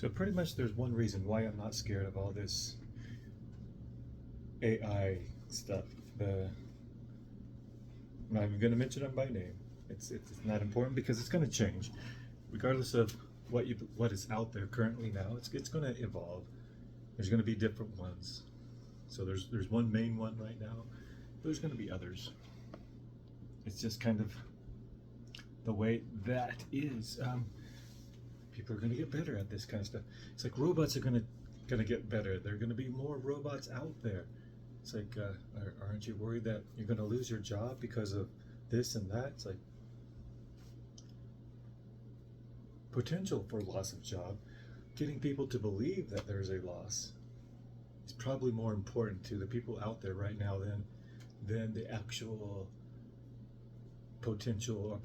So pretty much there's one reason why I'm not scared of all this AI stuff. I'm not even going to mention them by name. It's not important because it's going to change, regardless of what is out there currently now. It's going to evolve. There's going to be different ones. So there's one main one right now. But there's going to be others. It's just kind of the way that is. People are going to get better at this kind of stuff. It's like robots are going to get better. There are going to be more robots out there. It's like, aren't you worried that you're going to lose your job because of this and that? It's like potential for loss of job. Getting people to believe that there's a loss is probably more important to the people out there right now than the actual potential or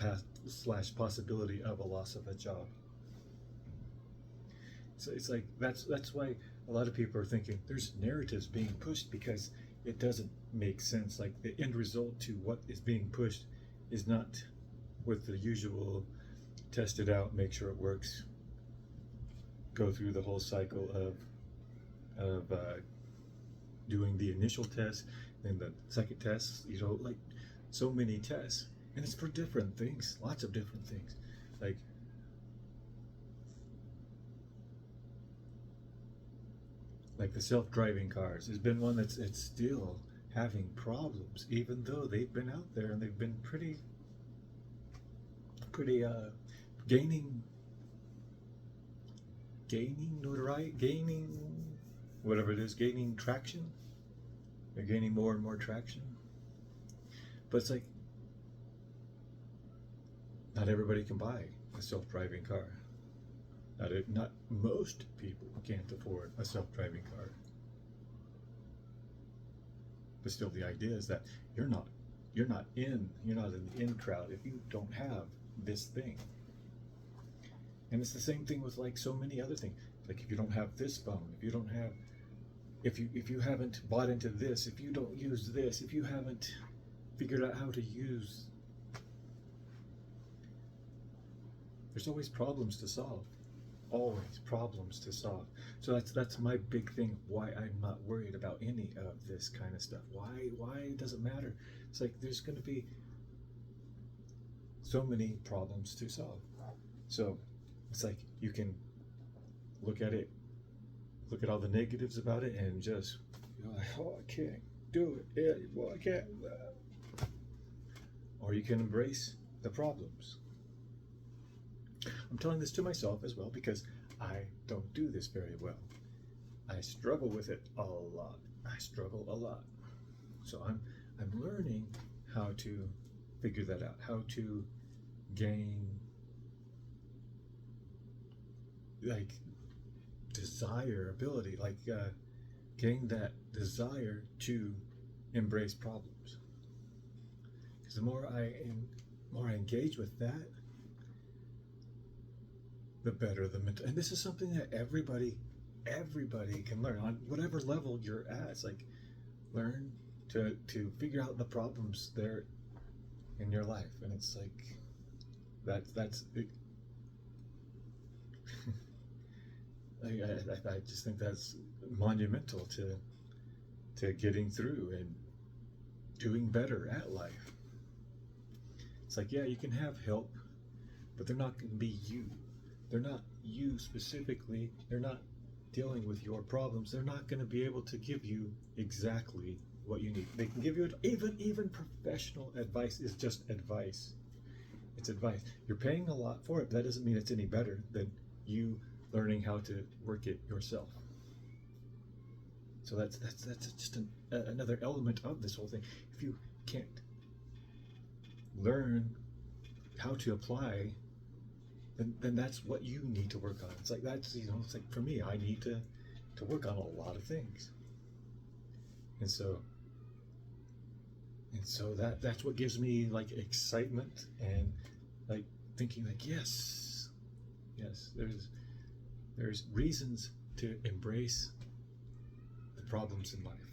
possibility of a loss of a job. So it's like that's why a lot of people are thinking there's narratives being pushed because it doesn't make sense. Like the end result to what is being pushed is not with the usual test it out, make sure it works, go through the whole cycle of doing the initial test, then the second test. Like so many tests, and it's for different things, lots of different things, like the self-driving cars has been one it's still having problems, even though they've been out there and they've been pretty gaining notoriety, gaining whatever it is, gaining traction. They're gaining more and more traction, but it's like not everybody can buy a self-driving car. Not most people can't afford a self-driving car. But still, the idea is that you're not in the in crowd if you don't have this thing. And it's the same thing with like so many other things. Like if you don't have this phone, if you haven't bought into this, if you don't use this, if you haven't figured out how to use, there's always problems to solve. Always problems to solve. So that's my big thing, why I'm not worried about any of this kind of stuff. Why does it matter? It's like there's going to be so many problems to solve. So it's like you can look at all the negatives about it and just oh, I can't do it. Yeah, well, I can't. Or you can embrace the problems. I'm telling this to myself as well because I don't do this very well. I struggle with it a lot. I struggle a lot. So I'm learning how to figure that out, how to gain like gain that desire to embrace problems. Because the more I engage with that, the better the mental. And this is something that everybody can learn on whatever level you're at. It's like learn to figure out the problems there in your life, and it's like that's it. I just think that's monumental to getting through and doing better at life. It's like, yeah, you can have help, but they're not going to be you. They're not you specifically. They're not dealing with your problems. They're not going to be able to give you exactly what you need. They can give you even professional advice is just advice. It's advice. You're paying a lot for it, but that doesn't mean it's any better than you learning how to work it yourself. So that's just another element of this whole thing. If you can't learn how to apply, then that's what you need to work on. It's like it's like for me, I need to work on a lot of things. And so that's what gives me like excitement and like thinking like yes, there's reasons to embrace the problems in life.